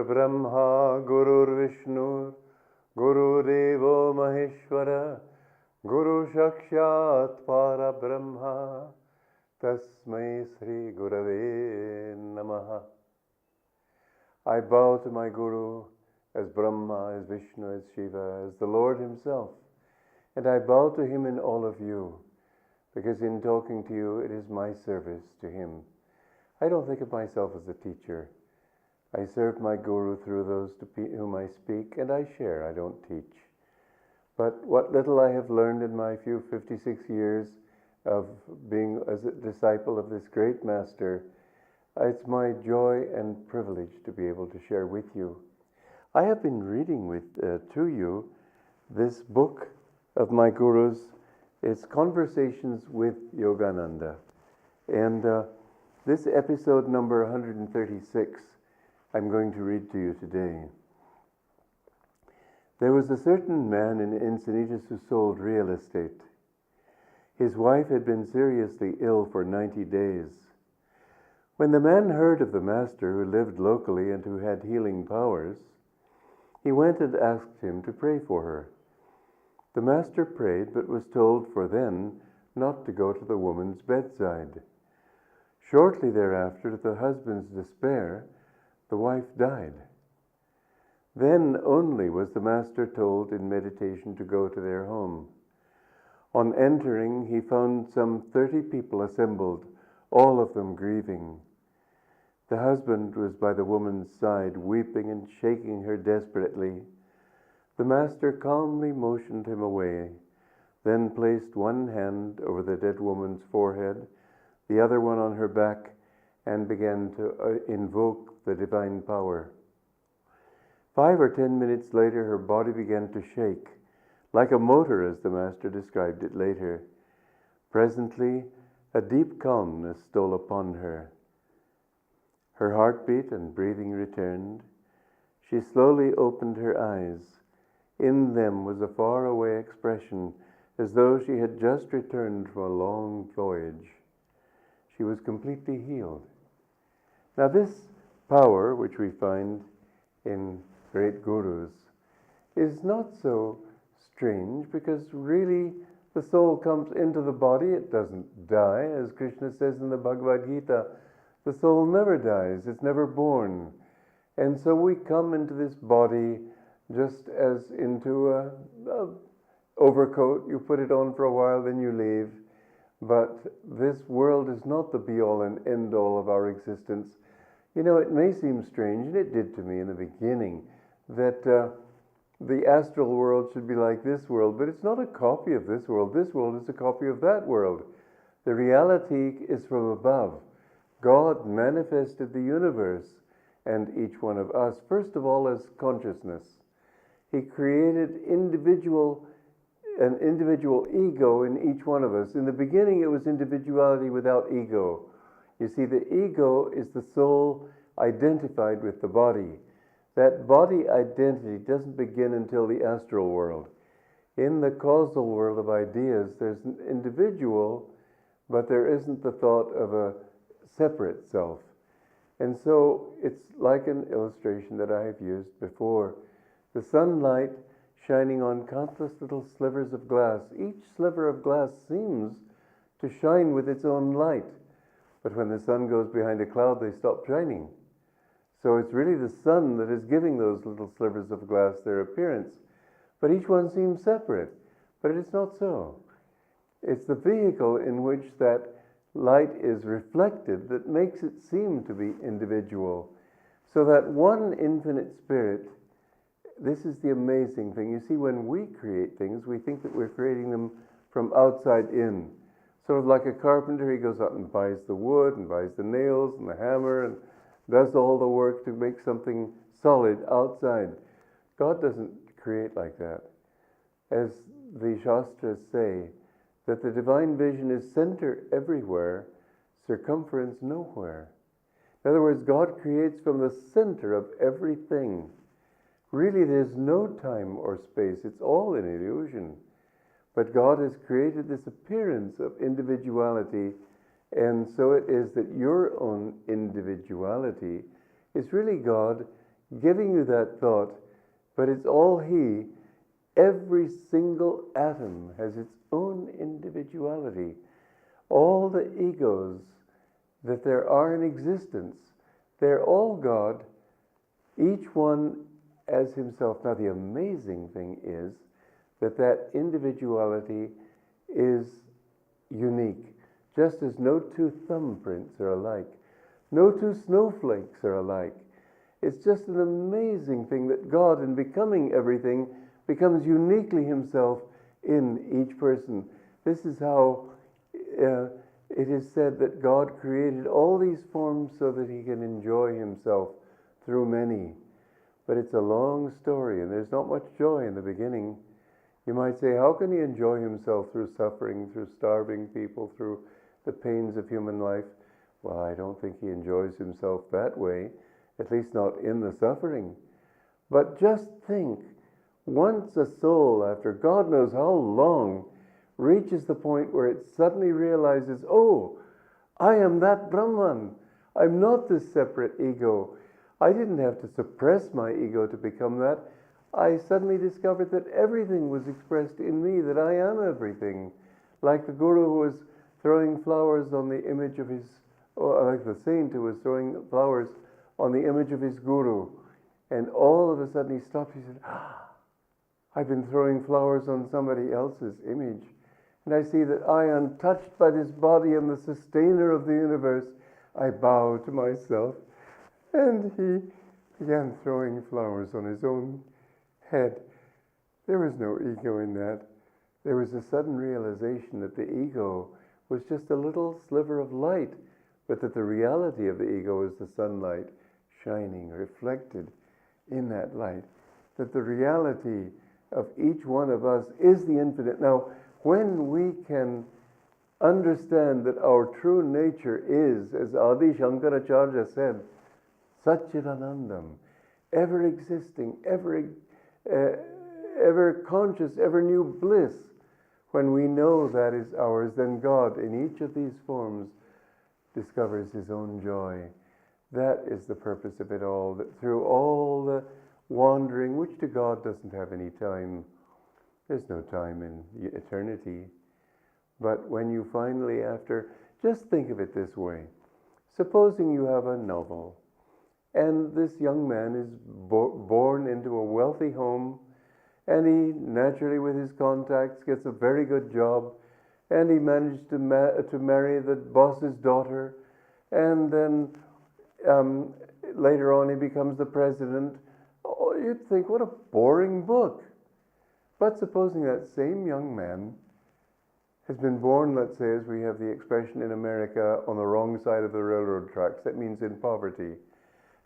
Brahma Gurur Vishnu Guru Devo Maheshwara Guru Sakshat Para Brahma Tasmai Sri Gurave Namaha. I bow to my Guru as Brahma, as Vishnu, as Shiva, as the Lord Himself. And I bow to Him in all of you, because in talking to you, it is my service to Him. I don't think of myself as a teacher. I serve my Guru through those to whom I speak, and I share, I don't teach. But what little I have learned in my few 56 years of being as a disciple of this great Master, it's my joy and privilege to be able to share with you. I have been reading to you this book of my Guru's. It's Conversations with Yogananda. And this episode number 136, I'm going to read to you today. There was a certain man in Encinitas who sold real estate. His wife had been seriously ill for 90 days. When the man heard of the master who lived locally and who had healing powers, he went and asked him to pray for her. The master prayed, but was told for then not to go to the woman's bedside. Shortly thereafter, to the husband's despair, the wife died. Then only was the master told in meditation to go to their home. On entering, he found some 30 people assembled, all of them grieving. The husband was by the woman's side, weeping and shaking her desperately. The master calmly motioned him away, then placed one hand over the dead woman's forehead, the other one on her back, and began to invoke the divine power. 5 or 10 minutes later, her body began to shake, like a motor, as the master described it later. Presently, a deep calmness stole upon her. Her heartbeat and breathing returned. She slowly opened her eyes. In them was a faraway expression, as though she had just returned from a long voyage. She was completely healed. Now this power, which we find in great gurus, is not so strange, because really the soul comes into the body, it doesn't die. As Krishna says in the Bhagavad Gita, the soul never dies, it's never born. And so we come into this body just as into a overcoat. You put it on for a while, then you leave. But this world is not the be-all and end-all of our existence. You know, it may seem strange, and it did to me in the beginning, that the astral world should be like this world, but it's not a copy of this world. This world is a copy of that world. The reality is from above. God manifested the universe and each one of us, first of all, as consciousness. He created an individual ego in each one of us. In the beginning, it was individuality without ego. You see, the ego is the soul identified with the body. That body identity doesn't begin until the astral world. In the causal world of ideas, there's an individual, but there isn't the thought of a separate self. And so it's like an illustration that I have used before. The sunlight shining on countless little slivers of glass. Each sliver of glass seems to shine with its own light. But when the sun goes behind a cloud, they stop shining. So it's really the sun that is giving those little slivers of glass their appearance. But each one seems separate. But it's not so. It's the vehicle in which that light is reflected that makes it seem to be individual. So that one infinite spirit, this is the amazing thing. You see, when we create things, we think that we're creating them from outside in. Sort of like a carpenter, he goes out and buys the wood and buys the nails and the hammer and does all the work to make something solid outside. God doesn't create like that. As the Shastras say, that the divine vision is center everywhere, circumference nowhere. In other words, God creates from the center of everything. Really, there's no time or space. It's all an illusion. But God has created this appearance of individuality, and so it is that your own individuality is really God giving you that thought, but it's all He. Every single atom has its own individuality. All the egos that there are in existence, they're all God, each one as himself. Now the amazing thing is that individuality is unique, just as no two thumbprints are alike, no two snowflakes are alike. It's just an amazing thing that God, in becoming everything, becomes uniquely himself in each person. This is how it is said that God created all these forms so that he can enjoy himself through many. But it's a long story, and there's not much joy in the beginning. You might say, how can he enjoy himself through suffering, through starving people, through the pains of human life? Well, I don't think he enjoys himself that way, at least not in the suffering. But just think, once a soul, after God knows how long, reaches the point where it suddenly realizes, oh, I am that Brahman. I'm not this separate ego. I didn't have to suppress my ego to become that. I suddenly discovered that everything was expressed in me, that I am everything. Like the guru who was throwing flowers on the image of his, or like the saint who was throwing flowers on the image of his guru. And all of a sudden he stopped. He said, I've been throwing flowers on somebody else's image. And I see that I, untouched by this body, am the sustainer of the universe. I bow to myself. And he began throwing flowers on his own head. There was no ego in that. There was a sudden realization that the ego was just a little sliver of light, but that the reality of the ego is the sunlight shining, reflected in that light. That the reality of each one of us is the infinite. Now, when we can understand that our true nature is, as Adi Shankaracharya said, Satchidanandam, ever existing, ever conscious, ever new bliss, when we know that is ours, then God, in each of these forms, discovers his own joy. That is the purpose of it all, that through all the wandering, which to God doesn't have any time, there's no time in eternity. But when you finally, just think of it this way. Supposing you have a novel, and this young man is born into a wealthy home, and he naturally, with his contacts, gets a very good job, and he managed to marry the boss's daughter, and then later on he becomes the president. Oh, you'd think, what a boring book. But supposing that same young man has been born, let's say, as we have the expression in America, on the wrong side of the railroad tracks. That means in poverty.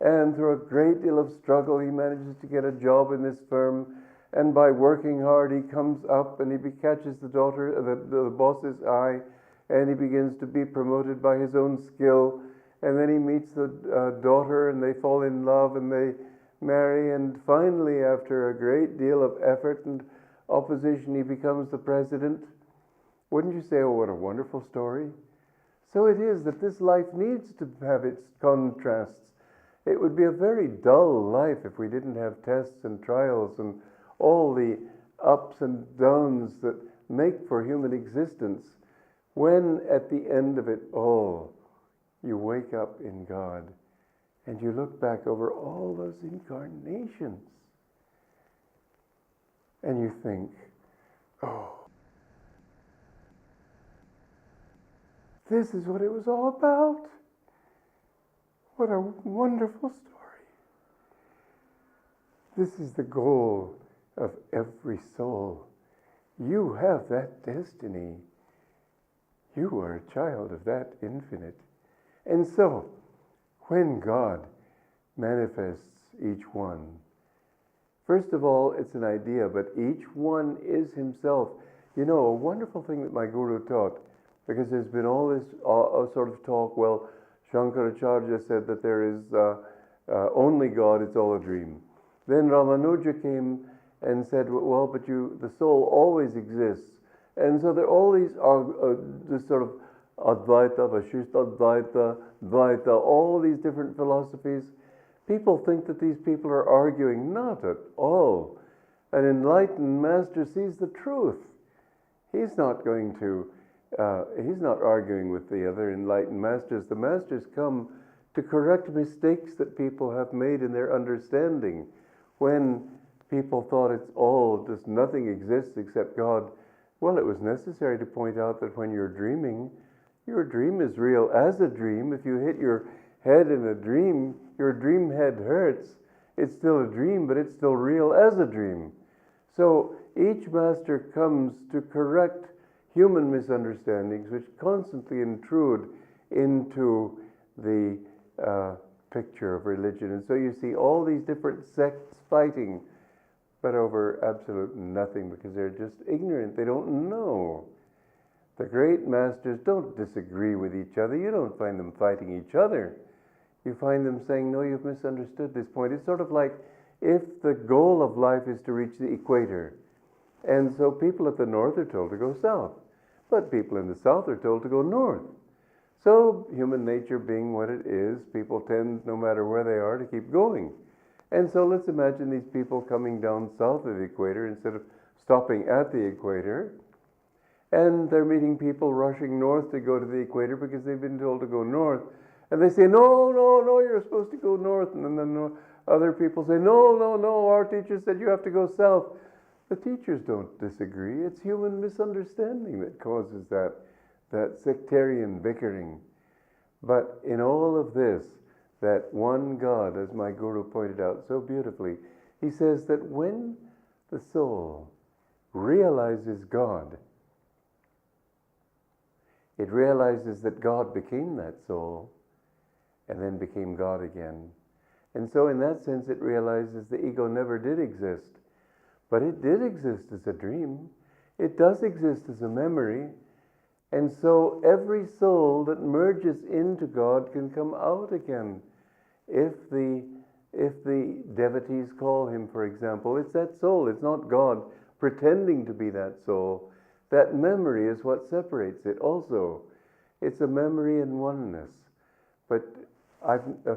And through a great deal of struggle, he manages to get a job in this firm. And by working hard, he comes up and he catches the boss's eye, and he begins to be promoted by his own skill. And then he meets the daughter, and they fall in love, and they marry. And finally, after a great deal of effort and opposition, he becomes the president. Wouldn't you say, oh, what a wonderful story? So it is that this life needs to have its contrasts. It would be a very dull life if we didn't have tests and trials and all the ups and downs that make for human existence, when at the end of it all, you wake up in God and you look back over all those incarnations and you think, oh, this is what it was all about. What a wonderful story. This is the goal of every soul. You have that destiny. You are a child of that infinite. And so, when God manifests each one, first of all, it's an idea, but each one is himself. You know, a wonderful thing that my guru taught, because there's been all this sort of talk, well, Shankaracharya said that there is only God, it's all a dream. Then Ramanuja came and said, well, but the soul always exists. And so there are all these this sort of Advaita, Vashishta Advaita, Dvaita, all these different philosophies. People think that these people are arguing. Not at all. An enlightened master sees the truth. He's not arguing with the other enlightened masters. The masters come to correct mistakes that people have made in their understanding. When people thought it's all, just nothing exists except God, well, it was necessary to point out that when you're dreaming, your dream is real as a dream. If you hit your head in a dream, your dream head hurts. It's still a dream, but it's still real as a dream. So each master comes to correct human misunderstandings which constantly intrude into the picture of religion. And so you see all these different sects fighting, but over absolute nothing, because they're just ignorant. They don't know. The great masters don't disagree with each other. You don't find them fighting each other. You find them saying, no, you've misunderstood this point. It's sort of like if the goal of life is to reach the equator, and so people at the north are told to go south, but people in the south are told to go north. So human nature being what it is, people tend, no matter where they are, to keep going. And so let's imagine these people coming down south of the equator instead of stopping at the equator, and they're meeting people rushing north to go to the equator because they've been told to go north. And they say, no, no, no, you're supposed to go north. And then other people say, no, no, no, our teacher said you have to go south. The teachers don't disagree. It's human misunderstanding that causes that sectarian bickering. But in all of this, that one God, as my guru pointed out so beautifully, he says that when the soul realizes God, it realizes that God became that soul and then became God again. And so in that sense, it realizes the ego never did exist. But it did exist as a dream. It does exist as a memory. And so every soul that merges into God can come out again. If the devotees call him, for example, it's that soul. It's not God pretending to be that soul. That memory is what separates it also. It's a memory in oneness. But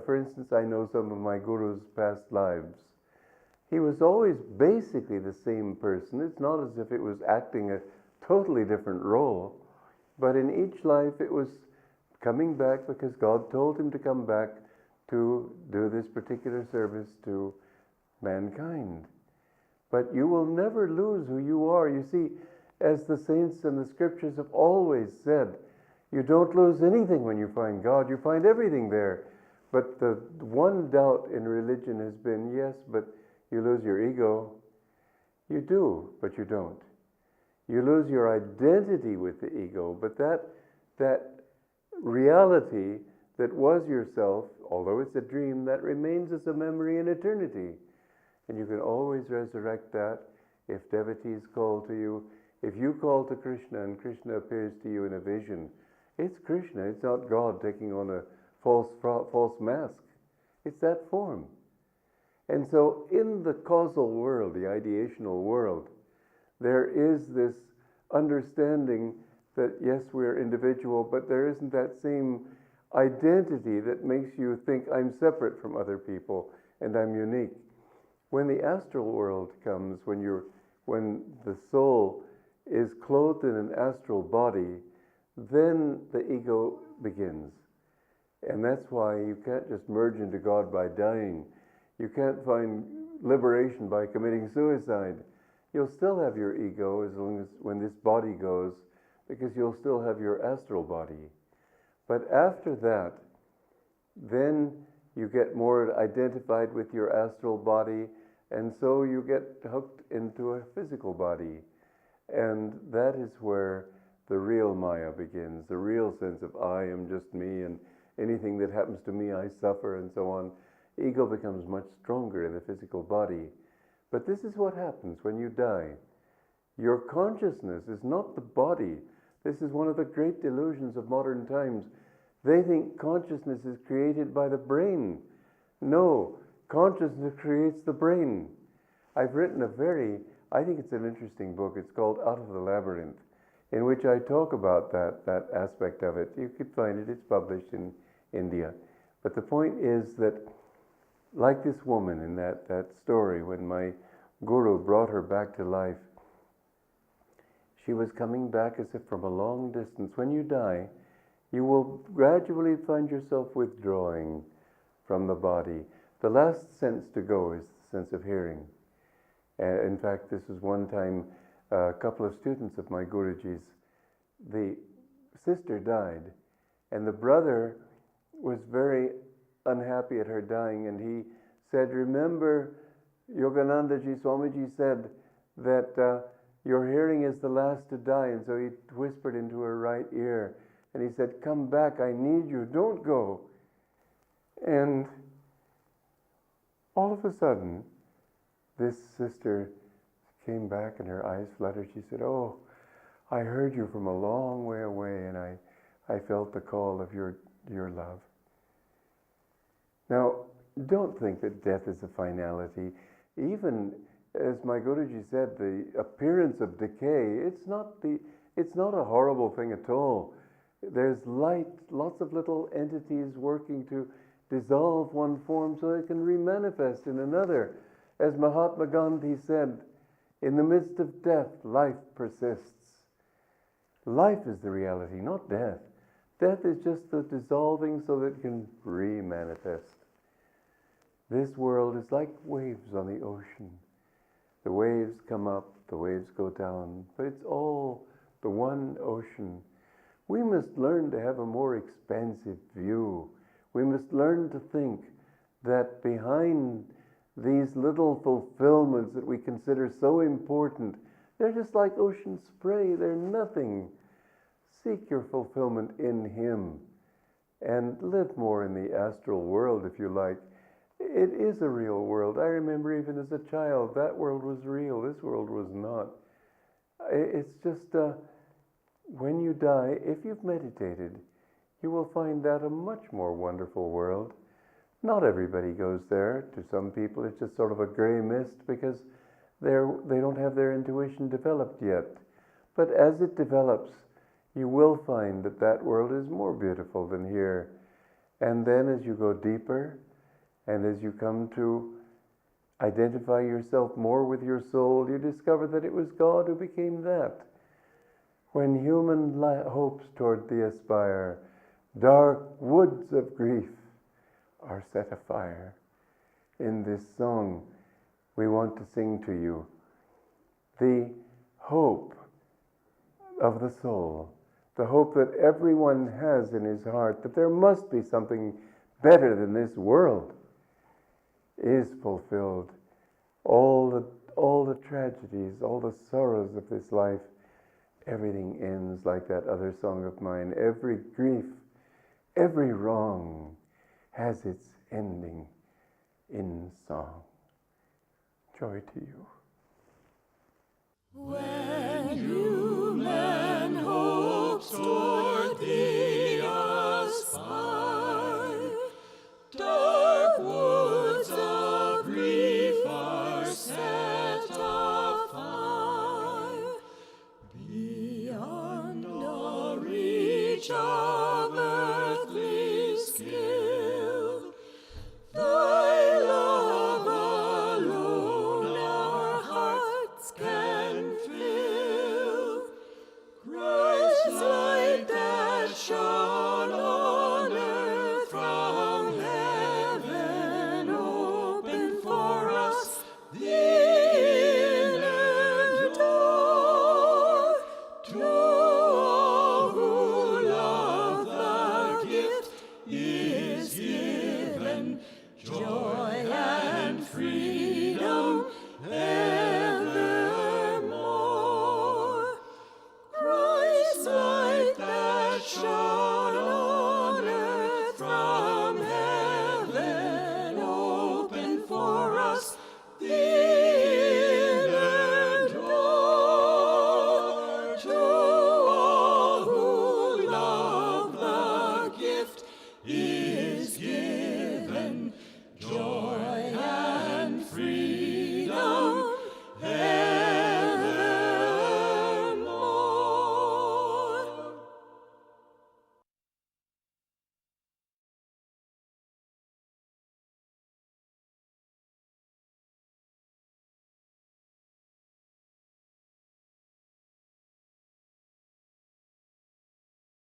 for instance, I know some of my guru's past lives. He was always basically the same person. It's not as if it was acting a totally different role. But in each life, it was coming back because God told him to come back to do this particular service to mankind. But you will never lose who you are. You see, as the saints and the scriptures have always said, you don't lose anything when you find God. You find everything there. But the one doubt in religion has been, yes, but you lose your ego. You do, but you don't. You lose your identity with the ego, but that reality that was yourself, although it's a dream, that remains as a memory in eternity. And you can always resurrect that if devotees call to you. If you call to Krishna and Krishna appears to you in a vision, it's Krishna, it's not God taking on a false mask. It's that form. And so in the causal world, the ideational world, there is this understanding that yes, we're individual, but there isn't that same identity that makes you think I'm separate from other people and I'm unique. When the astral world comes, when the soul is clothed in an astral body, then the ego begins. And that's why you can't just merge into God by dying. You can't find liberation by committing suicide. You'll still have your ego as long as when this body goes, because you'll still have your astral body. But after that, then you get more identified with your astral body, and so you get hooked into a physical body. And that is where the real Maya begins, the real sense of I am just me, and anything that happens to me I suffer, and so on. Ego becomes much stronger in the physical body. But this is what happens when you die. Your consciousness is not the body. This is one of the great delusions of modern times. They think consciousness is created by the brain. No, consciousness creates the brain. I've written I think it's an interesting book. It's called Out of the Labyrinth, in which I talk about that aspect of it. You could find it. It's published in India. But the point is that Like this woman in that story, when my guru brought her back to life, she was coming back as if from a long distance. When you die, you will gradually find yourself withdrawing from the body. The last sense to go is the sense of hearing. In fact, this was one time a couple of students of my Guruji's, the sister died, and the brother was very unhappy at her dying, and he said, remember, Yogananda ji, Swamiji said that your hearing is the last to die. And so he whispered into her right ear, and he said, come back, I need you, don't go. And all of a sudden, this sister came back and her eyes fluttered. She said, oh, I heard you from a long way away, and I felt the call of your love. Now, don't think that death is a finality. Even as my Guruji said, the appearance of decay, it's not a horrible thing at all. There's light, lots of little entities working to dissolve one form so it can remanifest in another. As Mahatma Gandhi said, in the midst of death, life persists. Life is the reality, not death. Death is just the dissolving so that it can re-manifest. This world is like waves on the ocean. The waves come up, the waves go down, but it's all the one ocean. We must learn to have a more expansive view. We must learn to think that behind these little fulfillments that we consider so important, they're just like ocean spray, they're nothing. Seek your fulfillment in Him and live more in the astral world, if you like. It is a real world. I remember even as a child, that world was real, this world was not. It's just, when you die, if you've meditated, you will find that a much more wonderful world. Not everybody goes there. To some people, it's just sort of a gray mist because they don't have their intuition developed yet. But as it develops, you will find that that world is more beautiful than here. And then as you go deeper, and as you come to identify yourself more with your soul, you discover that it was God who became that. When human hopes toward thee aspire, dark woods of grief are set afire. In this song, we want to sing to you the hope of the soul, the hope that everyone has in his heart, that there must be something better than this world, is fulfilled. All the tragedies, all the sorrows of this life, everything ends like that other song of mine. Every grief, every wrong has its ending in song. Joy to you. When human hopes toward thee aspire, dark woods of grief are set afire. Beyond all reach